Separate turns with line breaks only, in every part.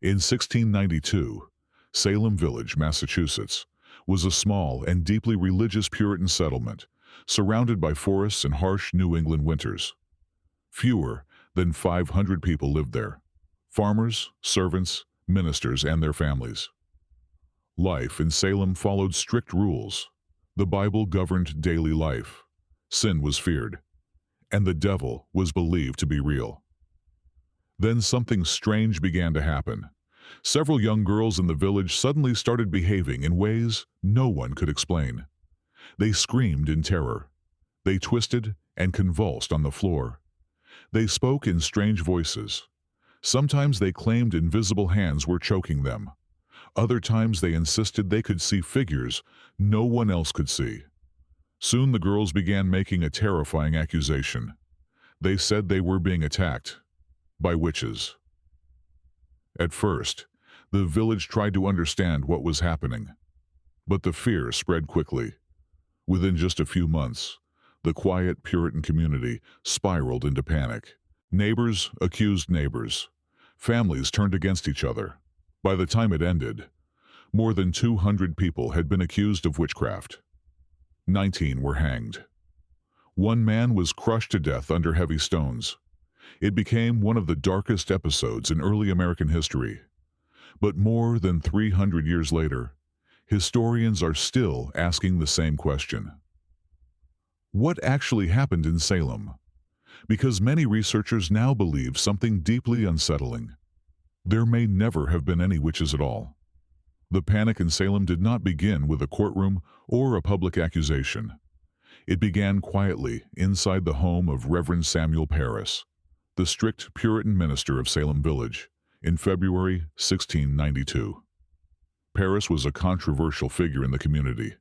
In 1692, Salem Village, Massachusetts, was a small and deeply religious Puritan settlement, surrounded by forests and harsh New England winters. Fewer than 500 people lived there: farmers, servants, ministers, and their families. Life in Salem followed strict rules. The Bible governed daily life. Sin was feared, and the devil was believed to be real. Then something strange began to happen. Several young girls in the village suddenly started behaving in ways no one could explain. They screamed in terror. They twisted and convulsed on the floor. They spoke in strange voices. Sometimes they claimed invisible hands were choking them. Other times they insisted they could see figures no one else could see. Soon the girls began making a terrifying accusation. They said they were being attacked by witches. At first, the village tried to understand what was happening, but the fear spread quickly. Within just a few months, the quiet Puritan community spiraled into panic. Neighbors accused neighbors. Families turned against each other. By the time it ended, more than 200 people had been accused of witchcraft. 19 were hanged. One man was crushed to death under heavy stones. It became one of the darkest episodes in early American history. But more than 300 years later, historians are still asking the same question. What actually happened in Salem? Because many researchers now believe something deeply unsettling. There may never have been any witches at all. The panic in Salem did not begin with a courtroom or a public accusation. It began quietly inside the home of Reverend Samuel Parris, the strict Puritan minister of Salem Village, in February 1692. Parris was a controversial figure in the community.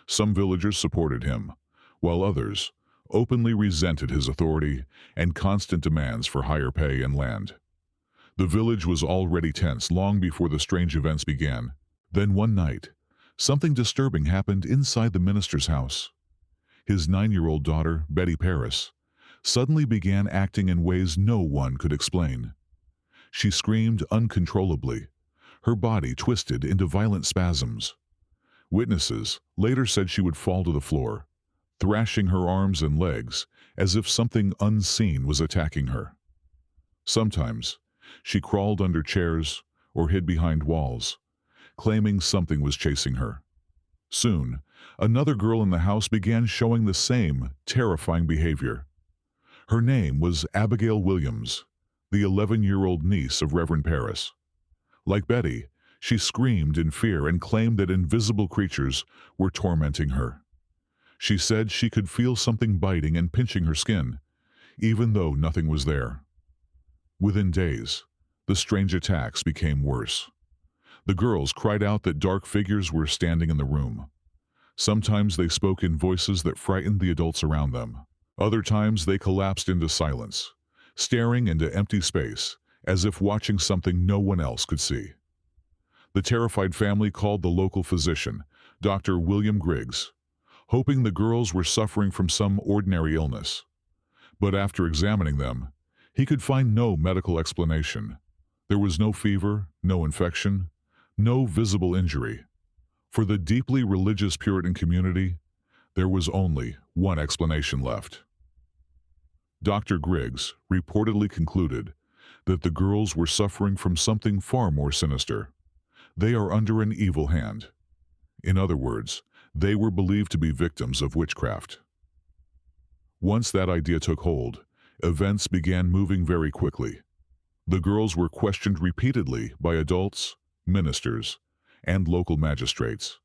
Some villagers supported him, while others openly resented his authority and constant demands for higher pay and land. The village was already tense long before the strange events began. Then one night, something disturbing happened inside the minister's house. His 9-year-old daughter, Betty Parris, suddenly began acting in ways no one could explain. She screamed uncontrollably. Her body twisted into violent spasms. Witnesses later said she would fall to the floor, thrashing her arms and legs as if something unseen was attacking her. Sometimes, she crawled under chairs or hid behind walls, claiming something was chasing her. Soon, another girl in the house began showing the same terrifying behavior. Her name was Abigail Williams, the 11-year-old niece of Reverend Parris. Like Betty, she screamed in fear and claimed that invisible creatures were tormenting her. She said she could feel something biting and pinching her skin, even though nothing was there. Within days, the strange attacks became worse. The girls cried out that dark figures were standing in the room. Sometimes they spoke in voices that frightened the adults around them. Other times they collapsed into silence, staring into empty space as if watching something no one else could see. The terrified family called the local physician, Dr. William Griggs, hoping the girls were suffering from some ordinary illness. But after examining them, he could find no medical explanation. There was no fever, no infection, no visible injury. For the deeply religious Puritan community, there was only one explanation left. Dr. Griggs reportedly concluded that the girls were suffering from something far more sinister. They are under an evil hand. In other words, they were believed to be victims of witchcraft. Once that idea took hold, events began moving very quickly. The girls were questioned repeatedly by adults, ministers, and local magistrates.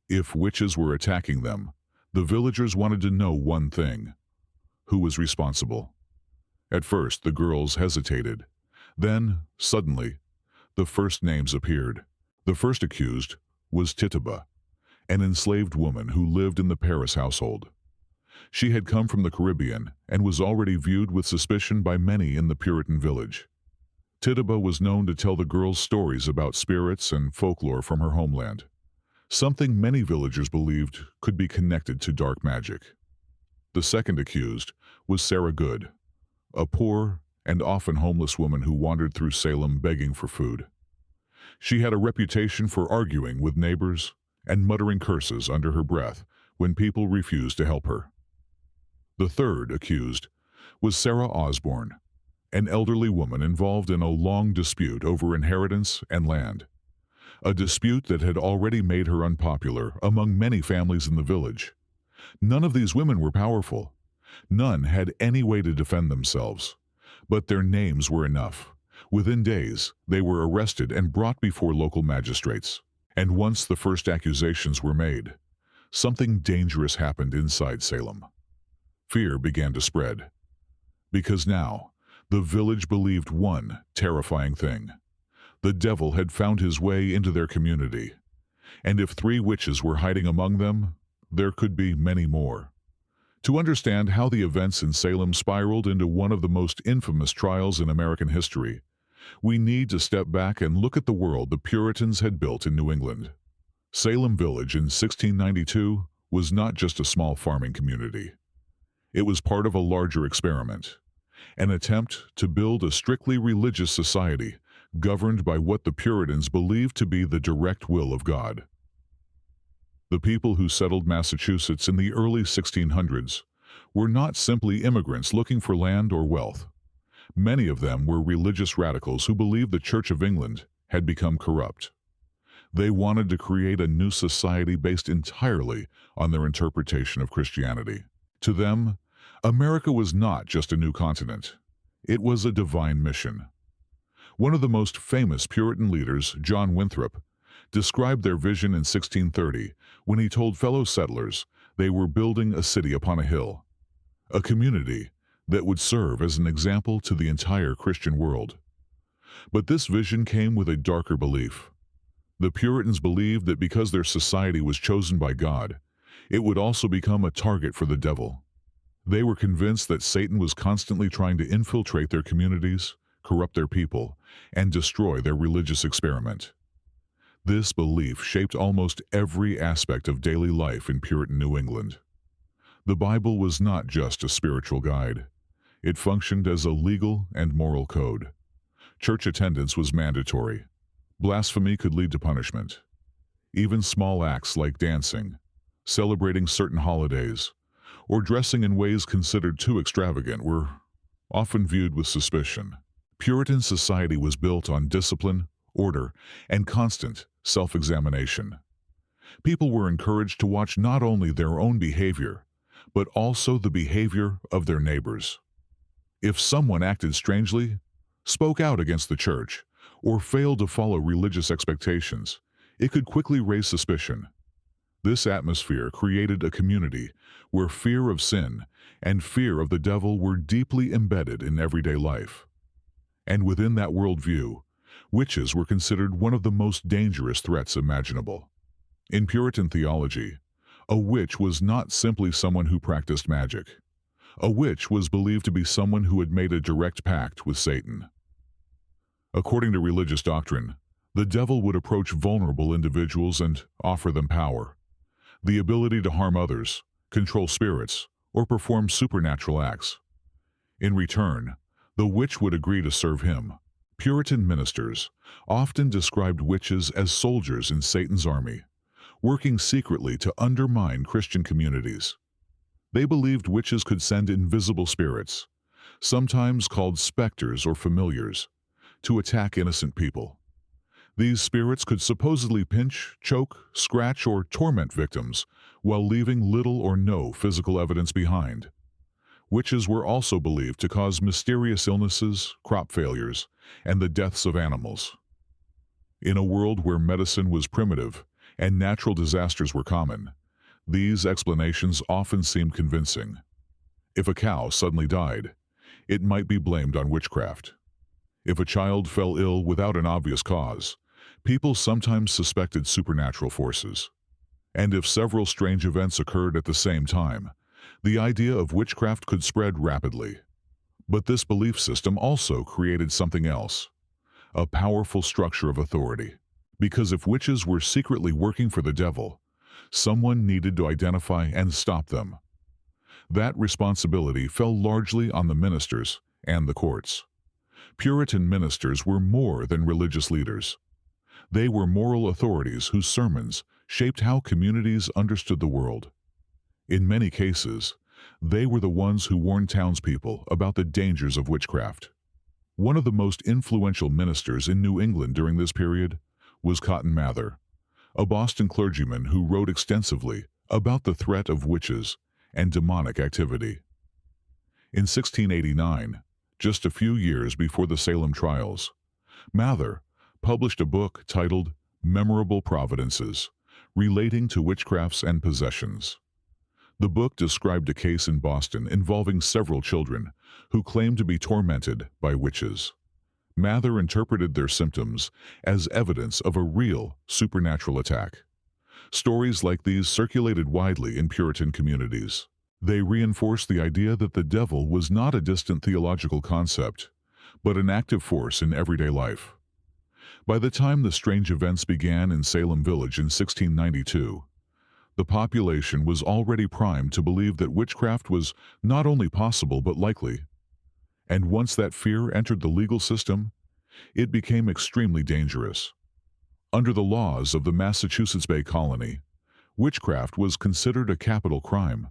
If witches were attacking them, the villagers wanted to know one thing: who was responsible? At first, the girls hesitated. Then, suddenly, the first names appeared. The first accused was Tituba, an enslaved woman who lived in the Parris household. She had come from the Caribbean and was already viewed with suspicion by many in the Puritan village. Tituba was known to tell the girls stories about spirits and folklore from her homeland, something many villagers believed could be connected to dark magic. The second accused was Sarah Good, a poor and often homeless woman who wandered through Salem begging for food. She had a reputation for arguing with neighbors and muttering curses under her breath when people refused to help her. The third accused was Sarah Osborne, an elderly woman involved in a long dispute over inheritance and land, a dispute that had already made her unpopular among many families in the village. None of these women were powerful. None had any way to defend themselves, but their names were enough. Within days, they were arrested and brought before local magistrates. And once the first accusations were made, something dangerous happened inside Salem. Fear began to spread, because now the village believed one terrifying thing. The devil had found his way into their community, and if 3 witches were hiding among them, there could be many more. To understand how the events in Salem spiraled into one of the most infamous trials in American history, we need to step back and look at the world the Puritans had built in New England. Salem Village in 1692 was not just a small farming community. It was part of a larger experiment, an attempt to build a strictly religious society governed by what the Puritans believed to be the direct will of God. The people who settled Massachusetts in the early 1600s were not simply immigrants looking for land or wealth. Many of them were religious radicals who believed the Church of England had become corrupt. They wanted to create a new society based entirely on their interpretation of Christianity. To them, America was not just a new continent. It was a divine mission. One of the most famous Puritan leaders, John Winthrop, described their vision in 1630 when he told fellow settlers they were building a city upon a hill, a community that would serve as an example to the entire Christian world. But this vision came with a darker belief. The Puritans believed that because their society was chosen by God, it would also become a target for the devil. They were convinced that Satan was constantly trying to infiltrate their communities, corrupt their people, and destroy their religious experiment. This belief shaped almost every aspect of daily life in Puritan New England. The Bible was not just a spiritual guide. It functioned as a legal and moral code. Church attendance was mandatory. Blasphemy could lead to punishment. Even small acts like dancing, celebrating certain holidays, or dressing in ways considered too extravagant were often viewed with suspicion. Puritan society was built on discipline, order, and constant self-examination. People were encouraged to watch not only their own behavior, but also the behavior of their neighbors. If someone acted strangely, spoke out against the church, or failed to follow religious expectations, it could quickly raise suspicion. This atmosphere created a community where fear of sin and fear of the devil were deeply embedded in everyday life. And within that worldview, witches were considered one of the most dangerous threats imaginable. In Puritan theology, a witch was not simply someone who practiced magic. A witch was believed to be someone who had made a direct pact with Satan. According to religious doctrine, the devil would approach vulnerable individuals and offer them power, the ability to harm others, control spirits, or perform supernatural acts. In return, the witch would agree to serve him. Puritan ministers often described witches as soldiers in Satan's army, working secretly to undermine Christian communities. They believed witches could send invisible spirits, sometimes called specters or familiars, to attack innocent people. These spirits could supposedly pinch, choke, scratch, or torment victims while leaving little or no physical evidence behind. Witches were also believed to cause mysterious illnesses, crop failures, and the deaths of animals. In a world where medicine was primitive and natural disasters were common, these explanations often seemed convincing. If a cow suddenly died, it might be blamed on witchcraft. If a child fell ill without an obvious cause, people sometimes suspected supernatural forces. And if several strange events occurred at the same time, the idea of witchcraft could spread rapidly. But this belief system also created something else, a powerful structure of authority. Because if witches were secretly working for the devil, someone needed to identify and stop them. That responsibility fell largely on the ministers and the courts. Puritan ministers were more than religious leaders. They were moral authorities whose sermons shaped how communities understood the world. In many cases, they were the ones who warned townspeople about the dangers of witchcraft. One of the most influential ministers in New England during this period was Cotton Mather, a Boston clergyman who wrote extensively about the threat of witches and demonic activity. In 1689, just a few years before the Salem trials, Mather published a book titled Memorable Providences, relating to witchcrafts and possessions. The book described a case in Boston involving several children who claimed to be tormented by witches. Mather interpreted their symptoms as evidence of a real supernatural attack. Stories like these circulated widely in Puritan communities. They reinforced the idea that the devil was not a distant theological concept, but an active force in everyday life. By the time the strange events began in Salem Village in 1692, the population was already primed to believe that witchcraft was not only possible but likely. And once that fear entered the legal system, it became extremely dangerous. Under the laws of the Massachusetts Bay Colony, witchcraft was considered a capital crime.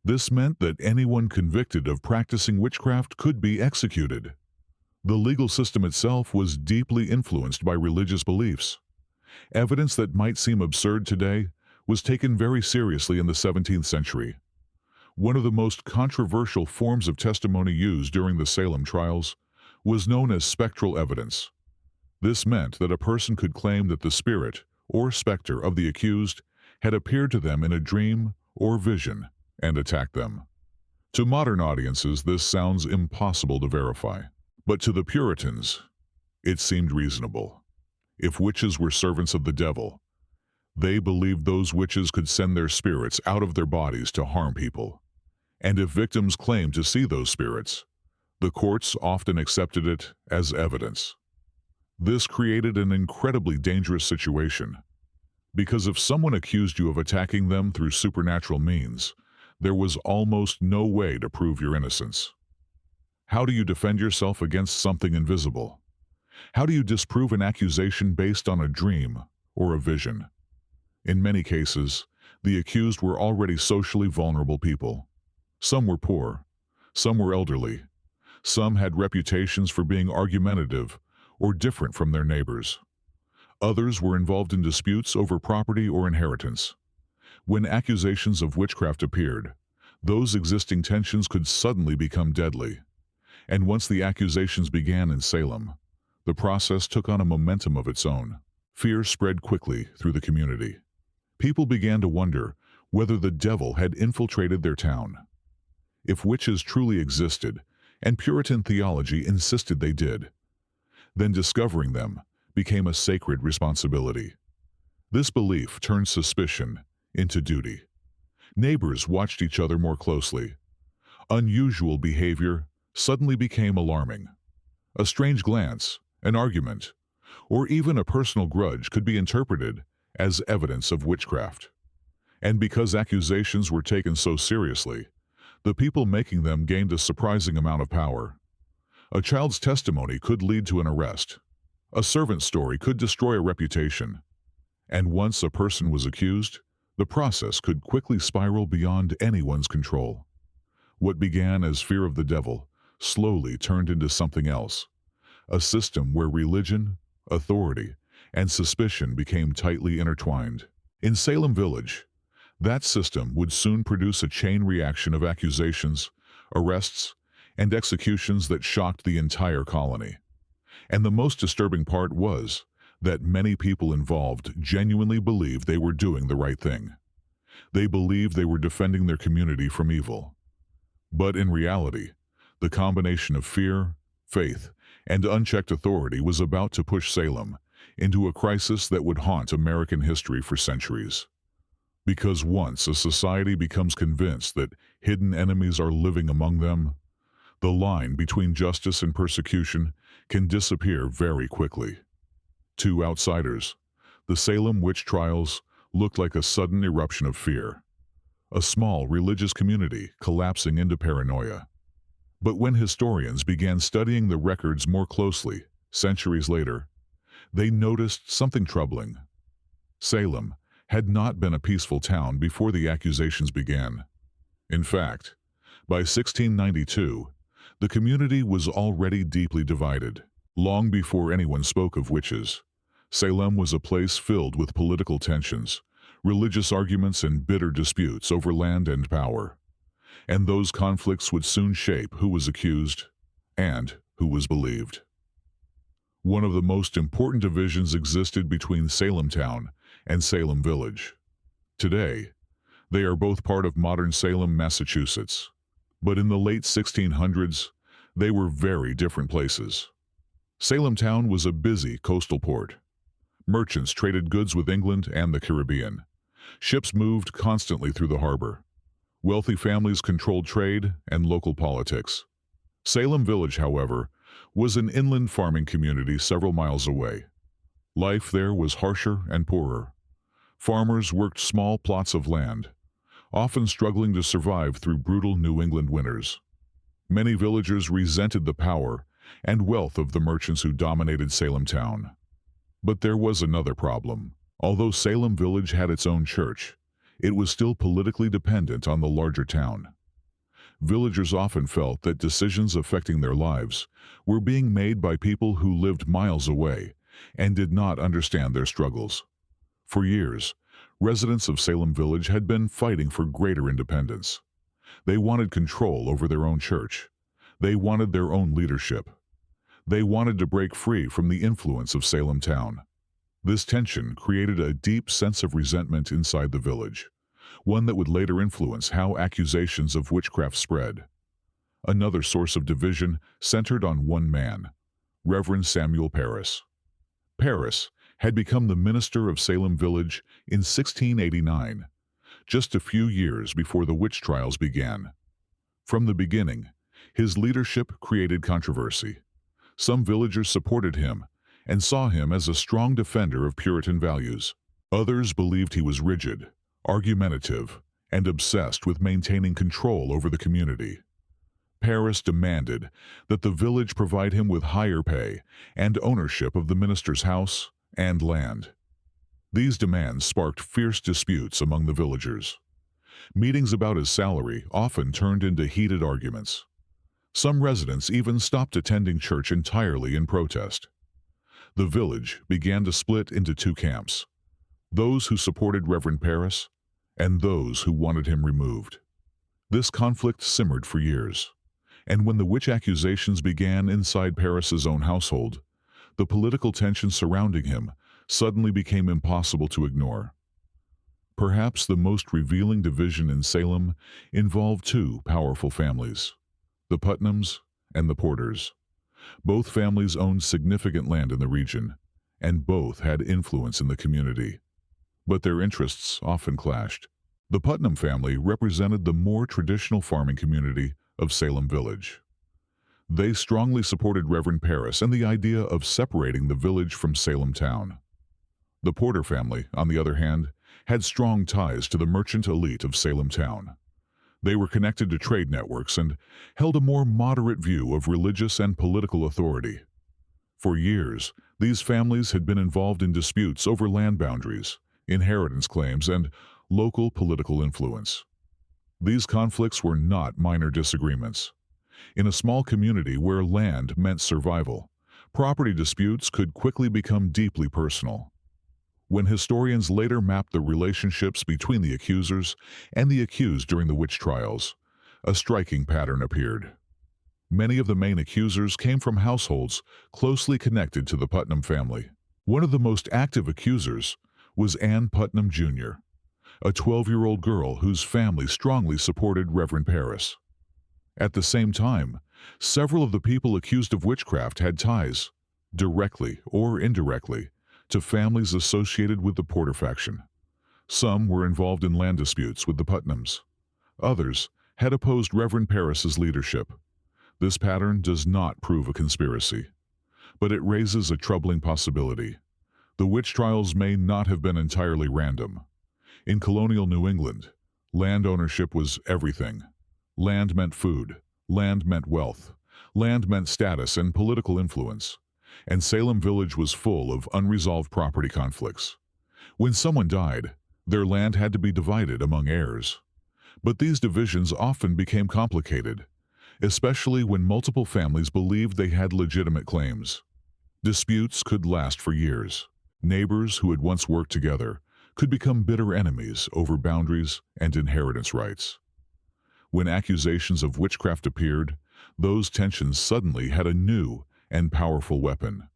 This meant that anyone convicted of practicing witchcraft could be executed. The legal system itself was deeply influenced by religious beliefs. Evidence that might seem absurd today was taken very seriously in the 17th century. One of the most controversial forms of testimony used during the Salem trials was known as spectral evidence. This meant that a person could claim that the spirit or specter of the accused had appeared to them in a dream or vision and attacked them. To modern audiences, this sounds impossible to verify, but to the Puritans, it seemed reasonable. If witches were servants of the devil, they believed those witches could send their spirits out of their bodies to harm people. And if victims claimed to see those spirits, the courts often accepted it as evidence. This created an incredibly dangerous situation, because if someone accused you of attacking them through supernatural means, there was almost no way to prove your innocence. How do you defend yourself against something invisible? How do you disprove an accusation based on a dream or a vision? In many cases, the accused were already socially vulnerable people. Some were poor, some were elderly, some had reputations for being argumentative or different from their neighbors. Others were involved in disputes over property or inheritance. When accusations of witchcraft appeared, those existing tensions could suddenly become deadly. And once the accusations began in Salem, the process took on a momentum of its own. Fear spread quickly through the community. People began to wonder whether the devil had infiltrated their town. If witches truly existed, and Puritan theology insisted they did, then discovering them became a sacred responsibility. This belief turned suspicion into duty. Neighbors watched each other more closely. Unusual behavior suddenly became alarming. A strange glance, an argument, or even a personal grudge could be interpreted as evidence of witchcraft. And because accusations were taken so seriously, the people making them gained a surprising amount of power. A child's testimony could lead to an arrest. A servant's story could destroy a reputation. And once a person was accused, the process could quickly spiral beyond anyone's control. What began as fear of the devil slowly turned into something else, a system where religion, authority, and suspicion became tightly intertwined. In Salem Village, that system would soon produce a chain reaction of accusations, arrests, and executions that shocked the entire colony. And the most disturbing part was that many people involved genuinely believed they were doing the right thing. They believed they were defending their community from evil. But in reality, the combination of fear, faith, and unchecked authority was about to push Salem into a crisis that would haunt American history for centuries. Because once a society becomes convinced that hidden enemies are living among them, the line between justice and persecution can disappear very quickly. To outsiders, the Salem Witch Trials looked like a sudden eruption of fear, a small religious community collapsing into paranoia. But when historians began studying the records more closely, centuries later, they noticed something troubling. Salem had not been a peaceful town before the accusations began. In fact, by 1692, the community was already deeply divided. Long before anyone spoke of witches, Salem was a place filled with political tensions, religious arguments, and bitter disputes over land and power. And those conflicts would soon shape who was accused and who was believed. One of the most important divisions existed between Salem Town and Salem Village. Today, they are both part of modern Salem, Massachusetts. But in the late 1600s, they were very different places. Salem Town was a busy coastal port. Merchants traded goods with England and the Caribbean. Ships moved constantly through the harbor. Wealthy families controlled trade and local politics. Salem Village, however, was an inland farming community several miles away. Life there was harsher and poorer. Farmers worked small plots of land, often struggling to survive through brutal New England winters. Many villagers resented the power and wealth of the merchants who dominated Salem Town. But there was another problem. Although Salem Village had its own church, it was still politically dependent on the larger town. Villagers often felt that decisions affecting their lives were being made by people who lived miles away and did not understand their struggles. For years, residents of Salem Village had been fighting for greater independence. They wanted control over their own church. They wanted their own leadership. They wanted to break free from the influence of Salem Town. This tension created a deep sense of resentment inside the village, one that would later influence how accusations of witchcraft spread. Another source of division centered on one man, Reverend Samuel Parris. Parris had become the minister of Salem Village in 1689, just a few years before the witch trials began. From the beginning, his leadership created controversy. Some villagers supported him and saw him as a strong defender of Puritan values. Others believed he was rigid, argumentative, and obsessed with maintaining control over the community. Parris demanded that the village provide him with higher pay and ownership of the minister's house and land. These demands sparked fierce disputes among the villagers. Meetings about his salary often turned into heated arguments. Some residents even stopped attending church entirely in protest. The village began to split into two camps, those who supported Reverend Parris and those who wanted him removed. This conflict simmered for years, and when the witch accusations began inside Parris's own household, the political tension surrounding him suddenly became impossible to ignore. Perhaps the most revealing division in Salem involved two powerful families, the Putnams and the Porters. Both families owned significant land in the region, and both had influence in the community. But their interests often clashed. The Putnam family represented the more traditional farming community of Salem Village. They strongly supported Reverend Parris and the idea of separating the village from Salem Town. The Porter family, on the other hand, had strong ties to the merchant elite of Salem Town. They were connected to trade networks and held a more moderate view of religious and political authority. For years, these families had been involved in disputes over land boundaries, inheritance claims, and local political influence. These conflicts were not minor disagreements. In a small community where land meant survival, property disputes could quickly become deeply personal. When historians later mapped the relationships between the accusers and the accused during the witch trials, a striking pattern appeared. Many of the main accusers came from households closely connected to the Putnam family. One of the most active accusers was Ann Putnam Jr., a 12-year-old girl whose family strongly supported Reverend Parris. At the same time, several of the people accused of witchcraft had ties, directly or indirectly, to families associated with the Porter faction. Some were involved in land disputes with the Putnams. Others had opposed Reverend Parris's leadership. This pattern does not prove a conspiracy, but it raises a troubling possibility. The witch trials may not have been entirely random. In colonial New England, land ownership was everything. Land meant food, land meant wealth, land meant status and political influence. and Salem Village was full of unresolved property conflicts. When someone died, their land had to be divided among heirs. But these divisions often became complicated, especially when multiple families believed they had legitimate claims. Disputes could last for years. Neighbors who had once worked together could become bitter enemies over boundaries and inheritance rights. When accusations of witchcraft appeared, those tensions suddenly had a new and powerful weapon.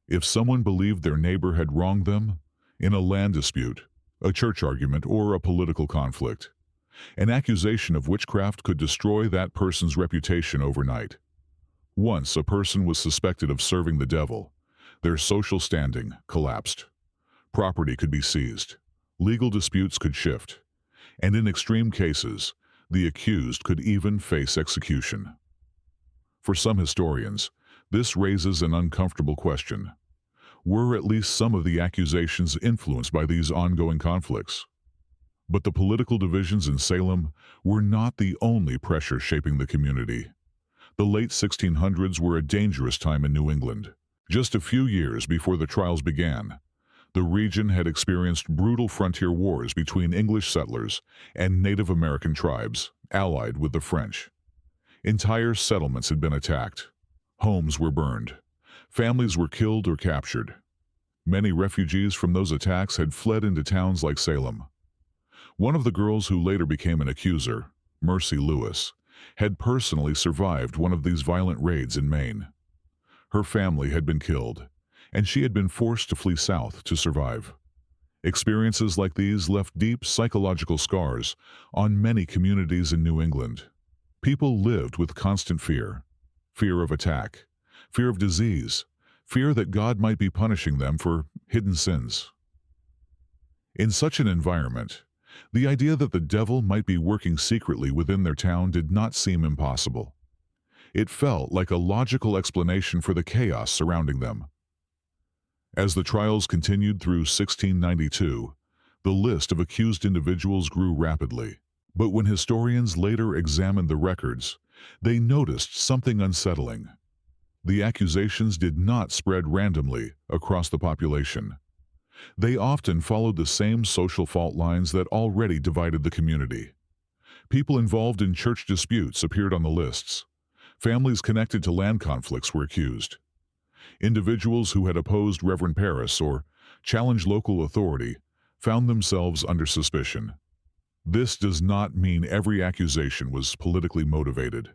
If someone believed their neighbor had wronged them, in a land dispute, a church argument, or a political conflict, an accusation of witchcraft could destroy that person's reputation overnight. Once a person was suspected of serving the devil, their social standing collapsed. Property could be seized, legal disputes could shift, and in extreme cases, the accused could even face execution. For some historians, this raises an uncomfortable question. Were at least some of the accusations influenced by these ongoing conflicts? But the political divisions in Salem were not the only pressure shaping the community. The late 1600s were a dangerous time in New England. Just a few years before the trials began, the region had experienced brutal frontier wars between English settlers and Native American tribes, allied with the French. Entire settlements had been attacked. Homes were burned. Families were killed or captured. Many refugees from those attacks had fled into towns like Salem. One of the girls who later became an accuser, Mercy Lewis, had personally survived one of these violent raids in Maine. Her family had been killed, and she had been forced to flee south to survive. Experiences like these left deep psychological scars on many communities in New England. People lived with constant fear of attack, fear of disease, fear that God might be punishing them for hidden sins. In such an environment, the idea that the devil might be working secretly within their town did not seem impossible. It felt like a logical explanation for the chaos surrounding them. As the trials continued through 1692, the list of accused individuals grew rapidly. But when historians later examined the records, they noticed something unsettling. The accusations did not spread randomly across the population. They often followed the same social fault lines that already divided the community. People involved in church disputes appeared on the lists. Families connected to land conflicts were accused. Individuals who had opposed Reverend Parris or challenged local authority found themselves under suspicion. This does not mean every accusation was politically motivated.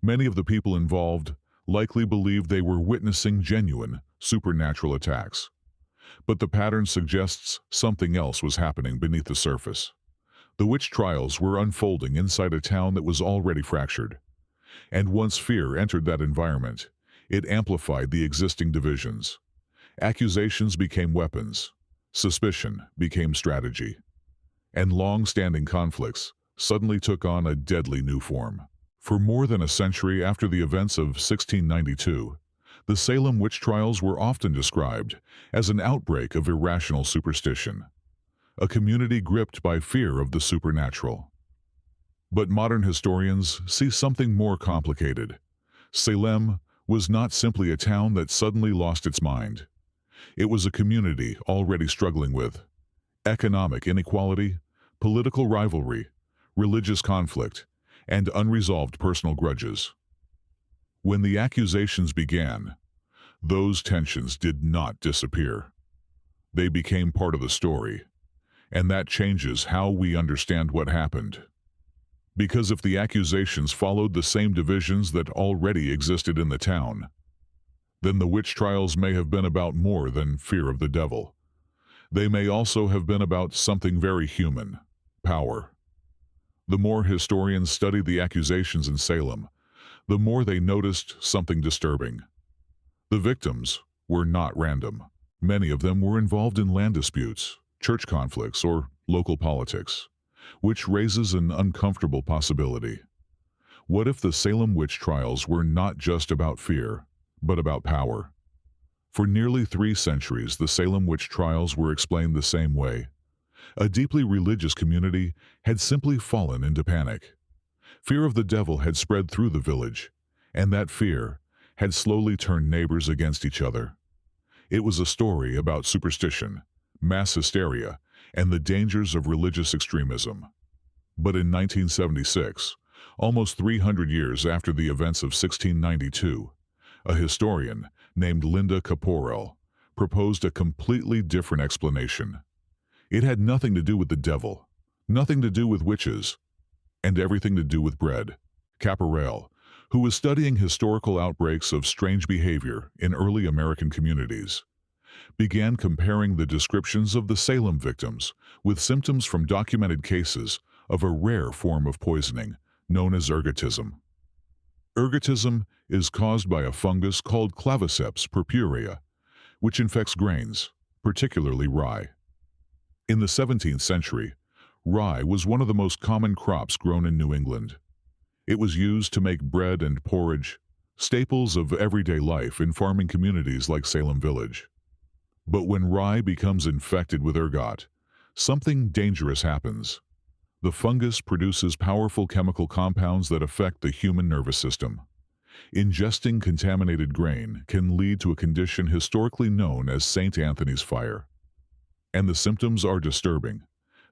Many of the people involved likely believed they were witnessing genuine, supernatural attacks. But the pattern suggests something else was happening beneath the surface. The witch trials were unfolding inside a town that was already fractured. And once fear entered that environment, it amplified the existing divisions. Accusations became weapons. Suspicion became strategy. And long-standing conflicts suddenly took on a deadly new form. For more than a century after the events of 1692, the Salem witch trials were often described as an outbreak of irrational superstition, a community gripped by fear of the supernatural. But modern historians see something more complicated. Salem was not simply a town that suddenly lost its mind. It was a community already struggling with economic inequality, political rivalry, religious conflict, and unresolved personal grudges. When the accusations began, those tensions did not disappear. They became part of the story, and that changes how we understand what happened. Because if the accusations followed the same divisions that already existed in the town, then the witch trials may have been about more than fear of the devil. They may also have been about something very human: power. The more historians studied the accusations in Salem, the more they noticed something disturbing. The victims were not random. Many of them were involved in land disputes, church conflicts, or local politics, which raises an uncomfortable possibility. What if the Salem witch trials were not just about fear, but about power? For nearly 3 centuries, the Salem witch trials were explained the same way. A deeply religious community had simply fallen into panic. Fear of the devil had spread through the village, and that fear had slowly turned neighbors against each other. It was a story about superstition, mass hysteria, and the dangers of religious extremism. But in 1976, almost 300 years after the events of 1692, a historian named Linda Caporel proposed a completely different explanation. It had nothing to do with the devil, nothing to do with witches, and everything to do with bread. Caporel, who was studying historical outbreaks of strange behavior in early American communities, began comparing the descriptions of the Salem victims with symptoms from documented cases of a rare form of poisoning known as ergotism. Ergotism is caused by a fungus called Claviceps purpurea, which infects grains, particularly rye. In the 17th century, rye was one of the most common crops grown in New England. It was used to make bread and porridge, staples of everyday life in farming communities like Salem Village. But when rye becomes infected with ergot, something dangerous happens. The fungus produces powerful chemical compounds that affect the human nervous system. Ingesting contaminated grain can lead to a condition historically known as St. Anthony's fire. And the symptoms are disturbing.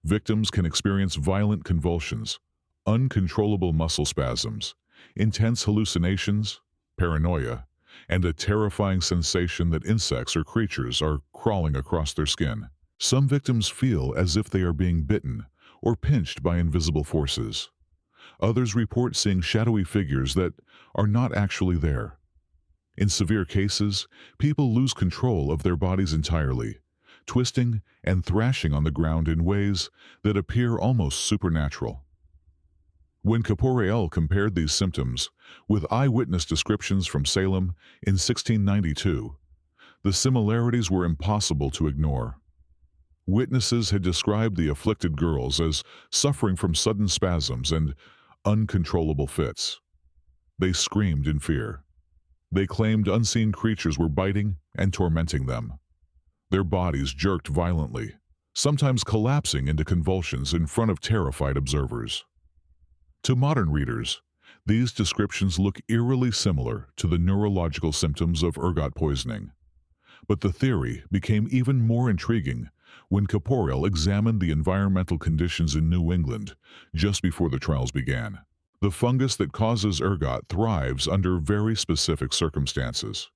Victims can experience violent convulsions, uncontrollable muscle spasms, intense hallucinations, paranoia, and a terrifying sensation that insects or creatures are crawling across their skin. Some victims feel as if they are being bitten or pinched by invisible forces. Others report seeing shadowy figures that are not actually there. In severe cases, people lose control of their bodies entirely, twisting and thrashing on the ground in ways that appear almost supernatural. When Caporel compared these symptoms with eyewitness descriptions from Salem in 1692, the similarities were impossible to ignore. Witnesses had described the afflicted girls as suffering from sudden spasms and uncontrollable fits. They screamed in fear. They claimed unseen creatures were biting and tormenting them. Their bodies jerked violently, sometimes collapsing into convulsions in front of terrified observers. To modern readers, these descriptions look eerily similar to the neurological symptoms of ergot poisoning. But the theory became even more intriguing when Caporel examined the environmental conditions in New England just before the trials began. The fungus that causes ergot thrives under very specific circumstances.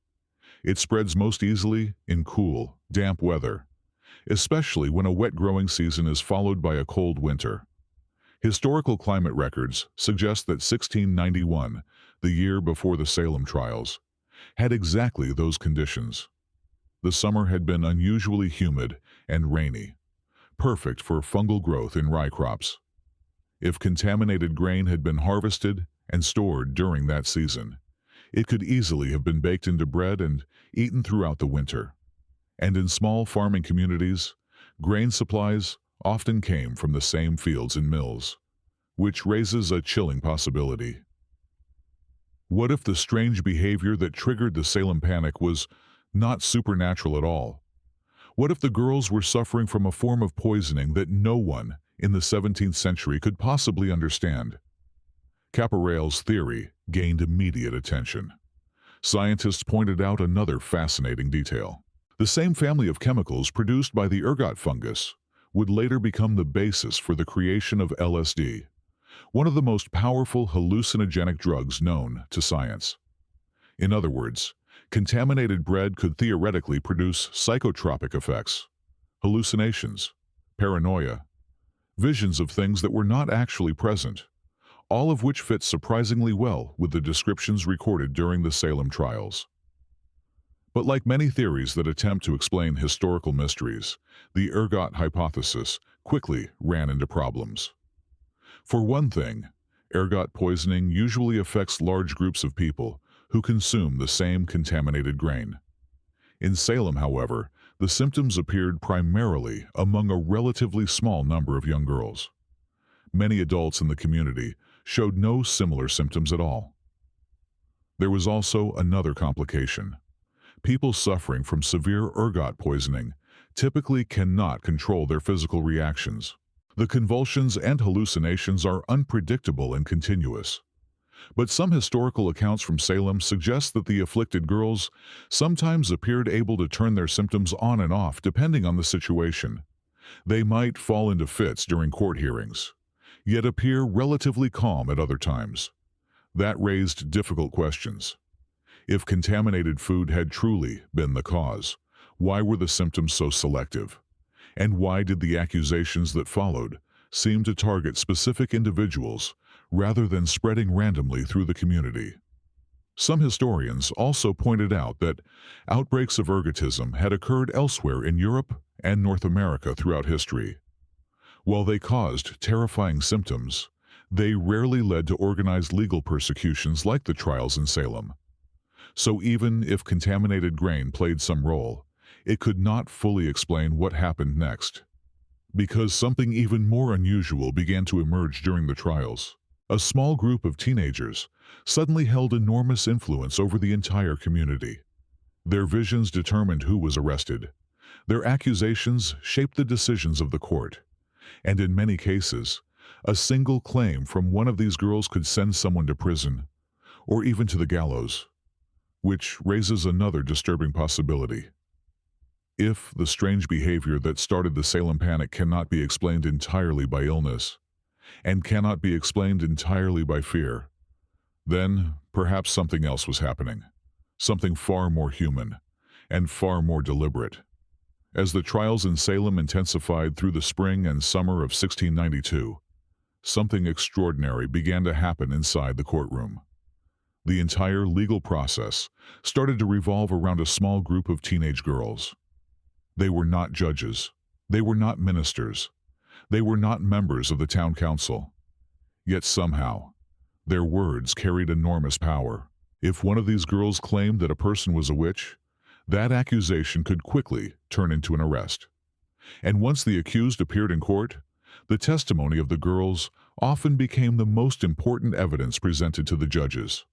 It spreads most easily in cool, damp weather, especially when a wet growing season is followed by a cold winter. Historical climate records suggest that 1691, the year before the Salem trials, had exactly those conditions. The summer had been unusually humid and rainy, perfect for fungal growth in rye crops. If contaminated grain had been harvested and stored during that season, it could easily have been baked into bread and eaten throughout the winter. And in small farming communities, grain supplies often came from the same fields and mills, which raises a chilling possibility. What if the strange behavior that triggered the Salem panic was not supernatural at all? What if the girls were suffering from a form of poisoning that no one in the 17th century could possibly understand? Caporel's theory gained immediate attention. Scientists pointed out another fascinating detail. The same family of chemicals produced by the ergot fungus would later become the basis for the creation of LSD, one of the most powerful hallucinogenic drugs known to science. In other words, contaminated bread could theoretically produce psychotropic effects, hallucinations, paranoia, visions of things that were not actually present, all of which fit surprisingly well with the descriptions recorded during the Salem trials. But like many theories that attempt to explain historical mysteries, the ergot hypothesis quickly ran into problems. For one thing, ergot poisoning usually affects large groups of people who consume the same contaminated grain. In Salem, however, the symptoms appeared primarily among a relatively small number of young girls. Many adults in the community showed no similar symptoms at all. There was also another complication. People suffering from severe ergot poisoning typically cannot control their physical reactions. The convulsions and hallucinations are unpredictable and continuous. But some historical accounts from Salem suggest that the afflicted girls sometimes appeared able to turn their symptoms on and off depending on the situation. They might fall into fits during court hearings, yet appear relatively calm at other times. That raised difficult questions. If contaminated food had truly been the cause, why were the symptoms so selective? And why did the accusations that followed seem to target specific individuals rather than spreading randomly through the community? Some historians also pointed out that outbreaks of ergotism had occurred elsewhere in Europe and North America throughout history. While they caused terrifying symptoms, they rarely led to organized legal persecutions like the trials in Salem. So even if contaminated grain played some role, it could not fully explain what happened next. Because something even more unusual began to emerge during the trials. A small group of teenagers suddenly held enormous influence over the entire community. Their visions determined who was arrested. Their accusations shaped the decisions of the court. And in many cases, a single claim from one of these girls could send someone to prison, or even to the gallows. Which raises another disturbing possibility. If the strange behavior that started the Salem Panic cannot be explained entirely by illness, and cannot be explained entirely by fear, then perhaps something else was happening, something far more human and far more deliberate. As the trials in Salem intensified through the spring and summer of 1692, something extraordinary began to happen inside the courtroom. The entire legal process started to revolve around a small group of teenage girls. They were not judges. They were not ministers. They were not members of the town council. Yet somehow, their words carried enormous power. If one of these girls claimed that a person was a witch, that accusation could quickly turn into an arrest. And once the accused appeared in court, the testimony of the girls often became the most important evidence presented to the judges.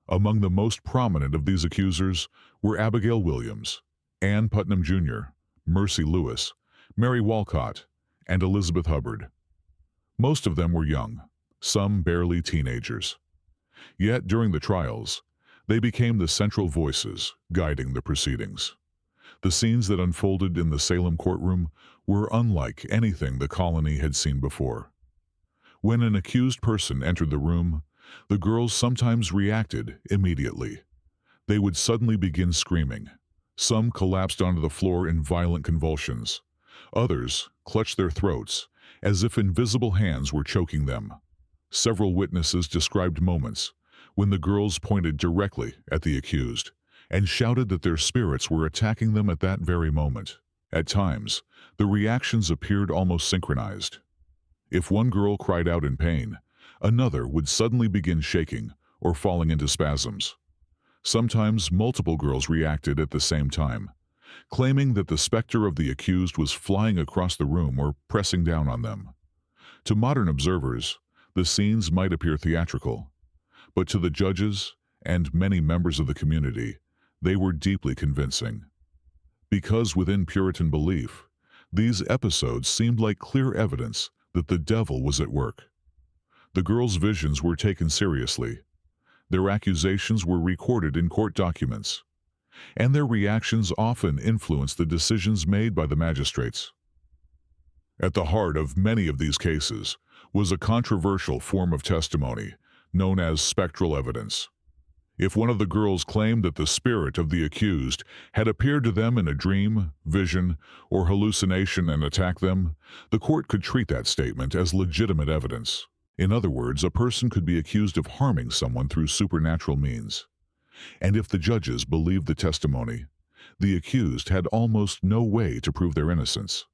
Among the most prominent of these accusers were Abigail Williams, Ann Putnam Jr., Mercy Lewis, Mary Walcott, and Elizabeth Hubbard. Most of them were young, some barely teenagers. Yet during the trials, they became the central voices guiding the proceedings. The scenes that unfolded in the Salem courtroom were unlike anything the colony had seen before. When an accused person entered the room, the girls sometimes reacted immediately. They would suddenly begin screaming. Some collapsed onto the floor in violent convulsions. Others clutched their throats as if invisible hands were choking them. Several witnesses described moments when the girls pointed directly at the accused and shouted that their spirits were attacking them at that very moment. At times, the reactions appeared almost synchronized. If one girl cried out in pain, another would suddenly begin shaking or falling into spasms. Sometimes multiple girls reacted at the same time, claiming that the specter of the accused was flying across the room or pressing down on them. To modern observers, the scenes might appear theatrical, but to the judges and many members of the community, they were deeply convincing. Because within Puritan belief, these episodes seemed like clear evidence that the devil was at work. The girls' visions were taken seriously. Their accusations were recorded in court documents, and their reactions often influenced the decisions made by the magistrates. At the heart of many of these cases was a controversial form of testimony known as spectral evidence. If one of the girls claimed that the spirit of the accused had appeared to them in a dream, vision, or hallucination and attacked them, the court could treat that statement as legitimate evidence. In other words, a person could be accused of harming someone through supernatural means. And if the judges believed the testimony, the accused had almost no way to prove their innocence.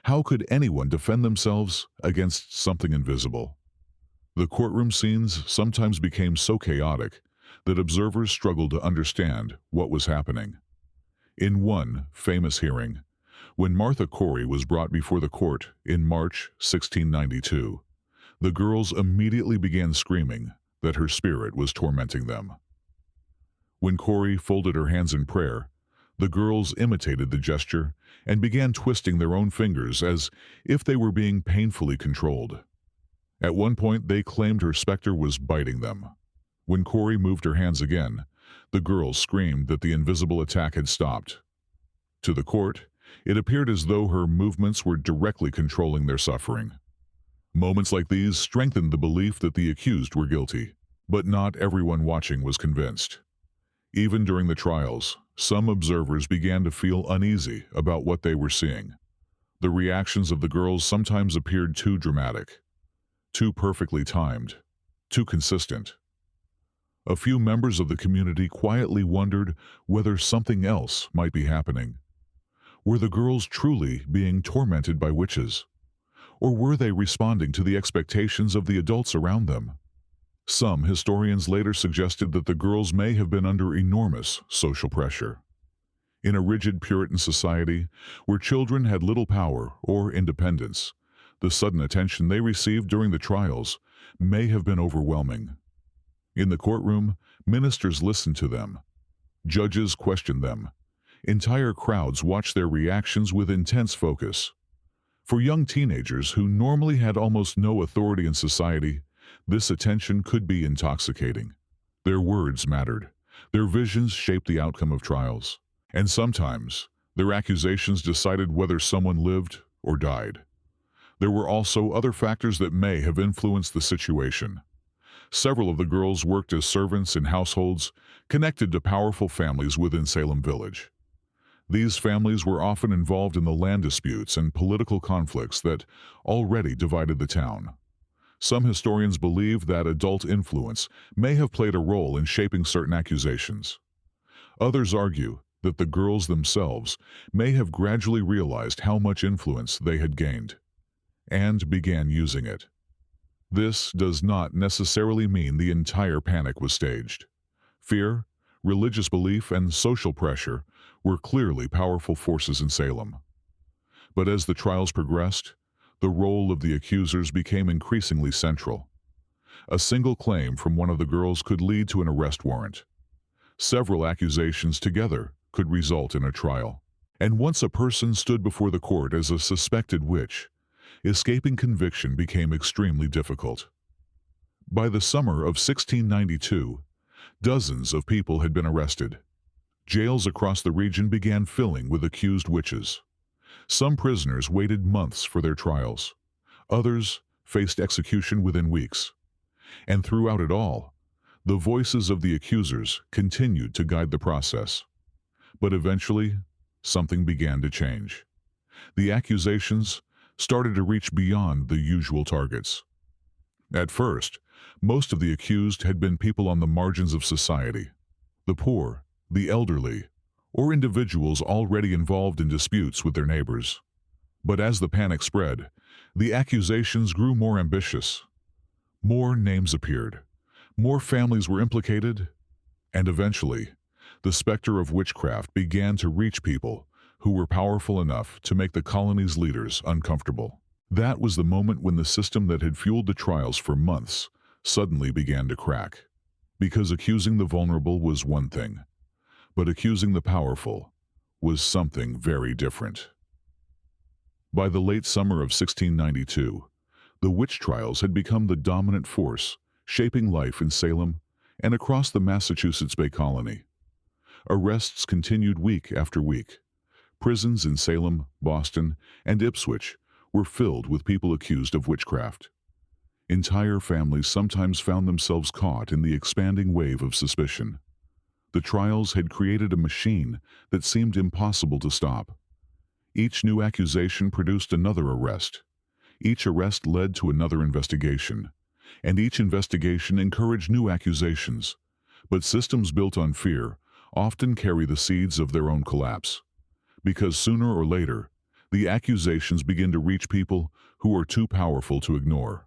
How could anyone defend themselves against something invisible? The courtroom scenes sometimes became so chaotic that observers struggled to understand what was happening. In one famous hearing, when Martha Corey was brought before the court in March 1692, the girls immediately began screaming that her spirit was tormenting them. When Corey folded her hands in prayer, the girls imitated the gesture and began twisting their own fingers as if they were being painfully controlled. At one point, they claimed her specter was biting them. When Corey moved her hands again, the girls screamed that the invisible attack had stopped. To the court, it appeared as though her movements were directly controlling their suffering. Moments like these strengthened the belief that the accused were guilty, but not everyone watching was convinced. Even during the trials, some observers began to feel uneasy about what they were seeing. The reactions of the girls sometimes appeared too dramatic, too perfectly timed, too consistent. A few members of the community quietly wondered whether something else might be happening. Were the girls truly being tormented by witches? Or were they responding to the expectations of the adults around them? Some historians later suggested that the girls may have been under enormous social pressure. In a rigid Puritan society, where children had little power or independence, the sudden attention they received during the trials may have been overwhelming. In the courtroom, ministers listened to them. Judges questioned them. Entire crowds watched their reactions with intense focus. For young teenagers who normally had almost no authority in society, this attention could be intoxicating. Their words mattered. Their visions shaped the outcome of trials. And sometimes, their accusations decided whether someone lived or died. There were also other factors that may have influenced the situation. Several of the girls worked as servants in households connected to powerful families within Salem Village. These families were often involved in the land disputes and political conflicts that already divided the town. Some historians believe that adult influence may have played a role in shaping certain accusations. Others argue that the girls themselves may have gradually realized how much influence they had gained and began using it. This does not necessarily mean the entire panic was staged. Fear, religious belief, and social pressure were clearly powerful forces in Salem. But as the trials progressed, the role of the accusers became increasingly central. A single claim from one of the girls could lead to an arrest warrant. Several accusations together could result in a trial. And once a person stood before the court as a suspected witch, escaping conviction became extremely difficult. By the summer of 1692, dozens of people had been arrested. Jails across the region began filling with accused witches. Some prisoners waited months for their trials. Others faced execution within weeks. And throughout it all, the voices of the accusers continued to guide the process. But eventually, something began to change. The accusations started to reach beyond the usual targets. At first, most of the accused had been people on the margins of society, the poor, the elderly, or individuals already involved in disputes with their neighbors. But as the panic spread, the accusations grew more ambitious. More names appeared, more families were implicated, and eventually, the specter of witchcraft began to reach people who were powerful enough to make the colony's leaders uncomfortable. That was the moment when the system that had fueled the trials for months suddenly began to crack. Because accusing the vulnerable was one thing, but accusing the powerful was something very different. By the late summer of 1692, the witch trials had become the dominant force shaping life in Salem and across the Massachusetts Bay Colony. Arrests continued week after week. Prisons in Salem, Boston, and Ipswich were filled with people accused of witchcraft. Entire families sometimes found themselves caught in the expanding wave of suspicion. The trials had created a machine that seemed impossible to stop. Each new accusation produced another arrest. Each arrest led to another investigation, and each investigation encouraged new accusations. But systems built on fear often carry the seeds of their own collapse, because sooner or later, the accusations begin to reach people who are too powerful to ignore.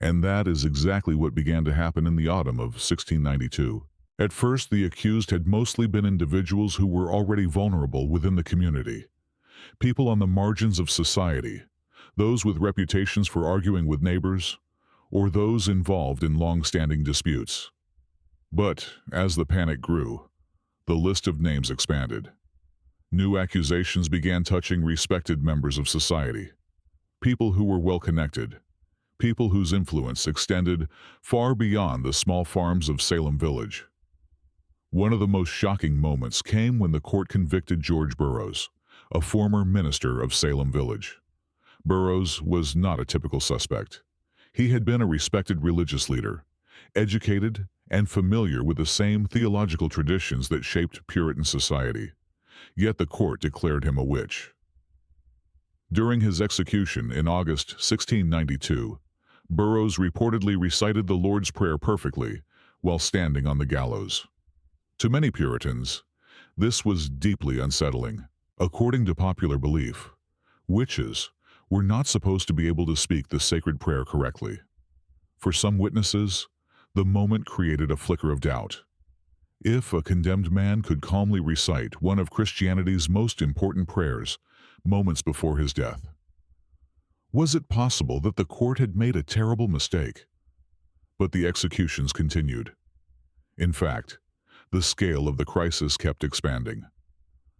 And that is exactly what began to happen in the autumn of 1692. At first, the accused had mostly been individuals who were already vulnerable within the community. People on the margins of society, those with reputations for arguing with neighbors, or those involved in long-standing disputes. But as the panic grew, the list of names expanded. New accusations began touching respected members of society, people who were well-connected, people whose influence extended far beyond the small farms of Salem Village. One of the most shocking moments came when the court convicted George Burroughs, a former minister of Salem Village. Burroughs was not a typical suspect. He had been a respected religious leader, educated and familiar with the same theological traditions that shaped Puritan society. Yet the court declared him a witch. During his execution in August 1692, Burroughs reportedly recited the Lord's Prayer perfectly while standing on the gallows. To many Puritans, this was deeply unsettling. According to popular belief, witches were not supposed to be able to speak the sacred prayer correctly. For some witnesses, the moment created a flicker of doubt. If a condemned man could calmly recite one of Christianity's most important prayers moments before his death, was it possible that the court had made a terrible mistake? But the executions continued. In fact, the scale of the crisis kept expanding.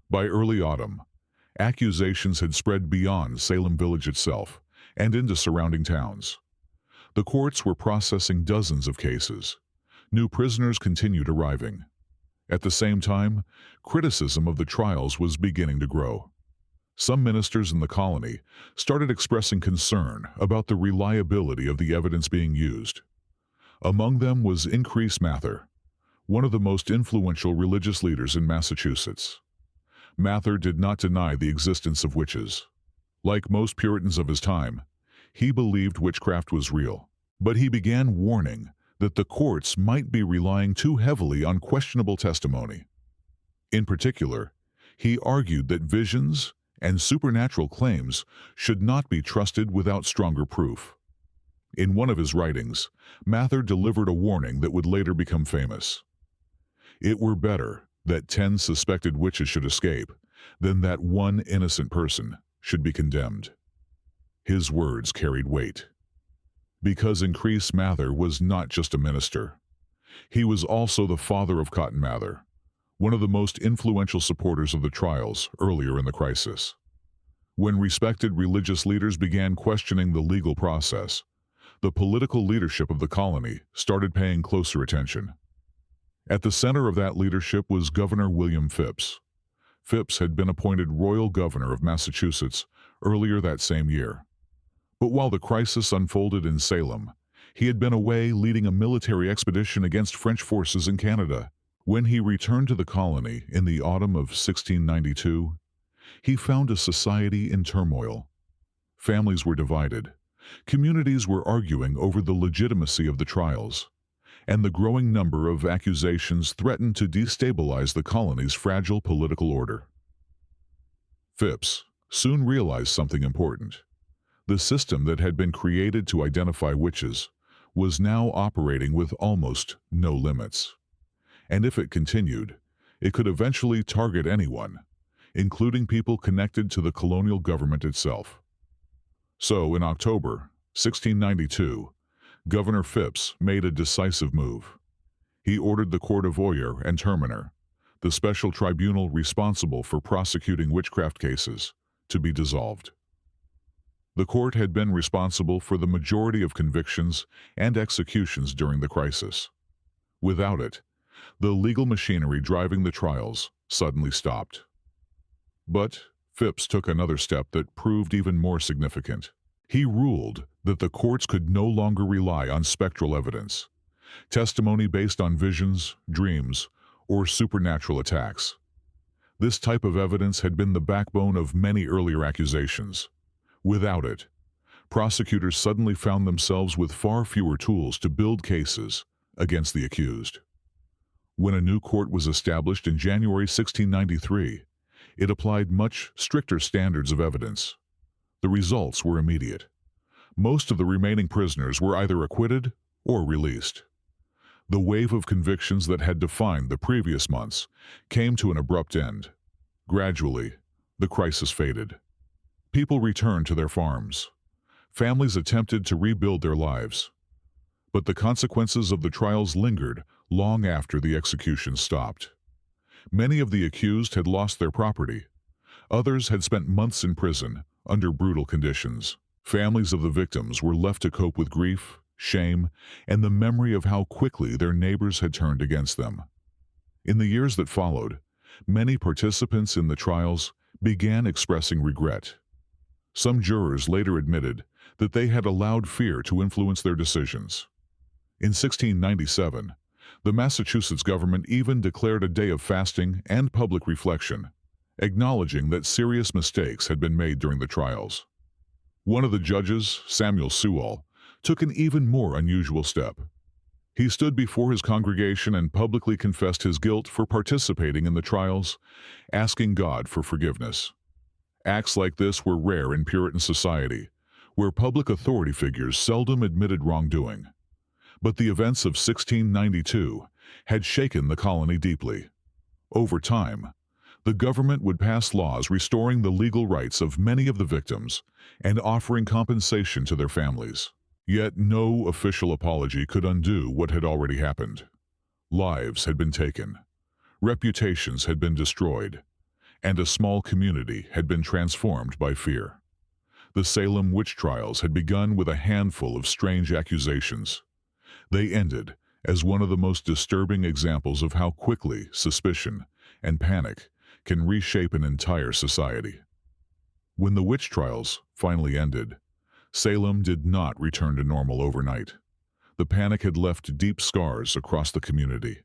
By early autumn, accusations had spread beyond Salem Village itself and into surrounding towns. The courts were processing dozens of cases. New prisoners continued arriving. At the same time, criticism of the trials was beginning to grow. Some ministers in the colony started expressing concern about the reliability of the evidence being used. Among them was Increase Mather, one of the most influential religious leaders in Massachusetts. Mather did not deny the existence of witches. Like most Puritans of his time, he believed witchcraft was real, but he began warning that the courts might be relying too heavily on questionable testimony. In particular, he argued that visions and supernatural claims should not be trusted without stronger proof. In one of his writings, Mather delivered a warning that would later become famous. It were better that 10 suspected witches should escape than that one innocent person should be condemned. His words carried weight. Because Increase Mather was not just a minister. He was also the father of Cotton Mather, one of the most influential supporters of the trials earlier in the crisis. When respected religious leaders began questioning the legal process, the political leadership of the colony started paying closer attention. At the center of that leadership was Governor William Phips. Phips had been appointed royal governor of Massachusetts earlier that same year. But while the crisis unfolded in Salem, he had been away leading a military expedition against French forces in Canada. When he returned to the colony in the autumn of 1692, he found a society in turmoil. Families were divided. Communities were arguing over the legitimacy of the trials, and the growing number of accusations threatened to destabilize the colony's fragile political order. Phips soon realized something important. The system that had been created to identify witches was now operating with almost no limits. And if it continued, it could eventually target anyone, including people connected to the colonial government itself. So, in October 1692, Governor Phips made a decisive move. He ordered the Court of Oyer and Terminer, the special tribunal responsible for prosecuting witchcraft cases, to be dissolved. The court had been responsible for the majority of convictions and executions during the crisis. Without it, the legal machinery driving the trials suddenly stopped. But Phips took another step that proved even more significant. He ruled that the courts could no longer rely on spectral evidence, testimony based on visions, dreams, or supernatural attacks. This type of evidence had been the backbone of many earlier accusations. Without it, prosecutors suddenly found themselves with far fewer tools to build cases against the accused. When a new court was established in January 1693, it applied much stricter standards of evidence. The results were immediate. Most of the remaining prisoners were either acquitted or released. The wave of convictions that had defined the previous months came to an abrupt end. Gradually, the crisis faded. People returned to their farms. Families attempted to rebuild their lives. But the consequences of the trials lingered long after the executions stopped. Many of the accused had lost their property. Others had spent months in prison under brutal conditions. Families of the victims were left to cope with grief, shame, and the memory of how quickly their neighbors had turned against them. In the years that followed, many participants in the trials began expressing regret. Some jurors later admitted that they had allowed fear to influence their decisions. In 1697, the Massachusetts government even declared a day of fasting and public reflection, acknowledging that serious mistakes had been made during the trials. One of the judges, Samuel Sewall, took an even more unusual step. He stood before his congregation and publicly confessed his guilt for participating in the trials, asking God for forgiveness. Acts like this were rare in Puritan society, where public authority figures seldom admitted wrongdoing. But the events of 1692 had shaken the colony deeply. Over time, the government would pass laws restoring the legal rights of many of the victims and offering compensation to their families. Yet no official apology could undo what had already happened. Lives had been taken, reputations had been destroyed, and a small community had been transformed by fear. The Salem Witch Trials had begun with a handful of strange accusations. They ended as one of the most disturbing examples of how quickly suspicion and panic can reshape an entire society. When the witch trials finally ended, Salem did not return to normal overnight. The panic had left deep scars across the community.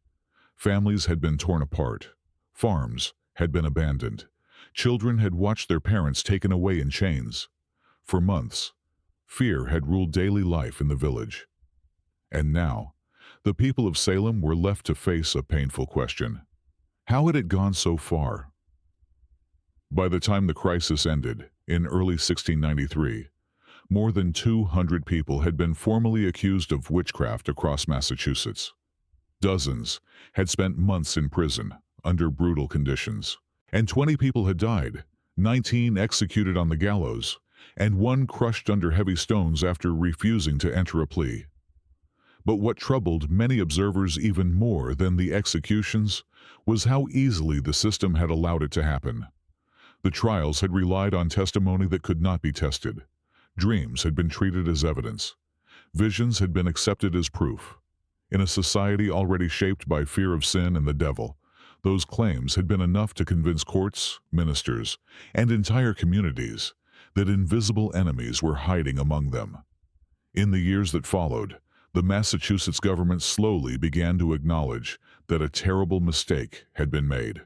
Families had been torn apart. Farms had been abandoned. Children had watched their parents taken away in chains. For months, fear had ruled daily life in the village. And now, the people of Salem were left to face a painful question. How had it gone so far? By the time the crisis ended, in early 1693, more than 200 people had been formally accused of witchcraft across Massachusetts. Dozens had spent months in prison under brutal conditions, and 20 people had died, 19 executed on the gallows, and one crushed under heavy stones after refusing to enter a plea. But what troubled many observers even more than the executions was how easily the system had allowed it to happen. The trials had relied on testimony that could not be tested. Dreams had been treated as evidence. Visions had been accepted as proof. In a society already shaped by fear of sin and the devil, those claims had been enough to convince courts, ministers, and entire communities that invisible enemies were hiding among them. In the years that followed, the Massachusetts government slowly began to acknowledge that a terrible mistake had been made.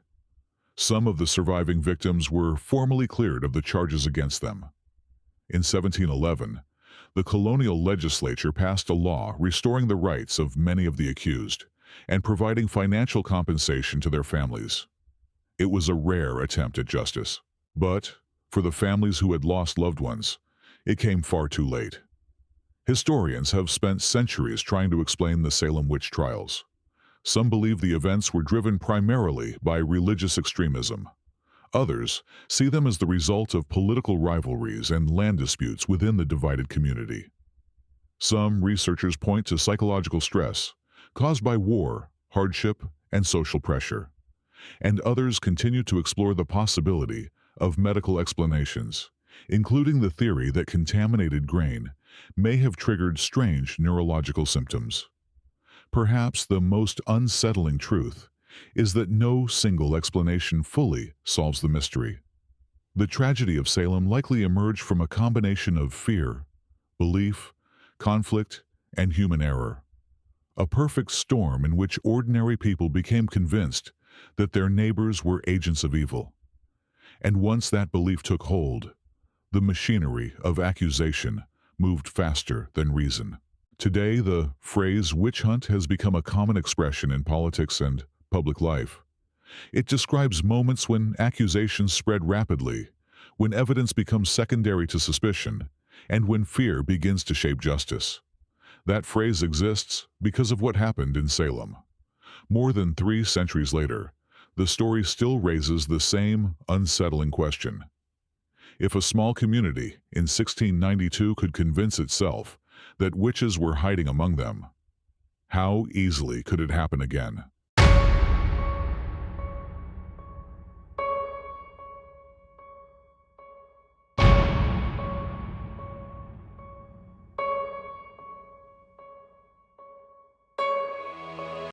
Some of the surviving victims were formally cleared of the charges against them. In 1711, the colonial legislature passed a law restoring the rights of many of the accused and providing financial compensation to their families. It was a rare attempt at justice, but for the families who had lost loved ones, it came far too late. Historians have spent centuries trying to explain the Salem witch trials. Some believe the events were driven primarily by religious extremism. Others see them as the result of political rivalries and land disputes within the divided community. Some researchers point to psychological stress caused by war, hardship, and social pressure. And others continue to explore the possibility of medical explanations, including the theory that contaminated grain may have triggered strange neurological symptoms. Perhaps the most unsettling truth is that no single explanation fully solves the mystery. The tragedy of Salem likely emerged from a combination of fear, belief, conflict, and human error. A perfect storm in which ordinary people became convinced that their neighbors were agents of evil. And once that belief took hold, the machinery of accusation moved faster than reason. Today, the phrase witch hunt has become a common expression in politics and public life. It describes moments when accusations spread rapidly, when evidence becomes secondary to suspicion, and when fear begins to shape justice. That phrase exists because of what happened in Salem. More than 3 centuries later, the story still raises the same unsettling question. If a small community in 1692 could convince itself that witches were hiding among them, how easily could it happen again?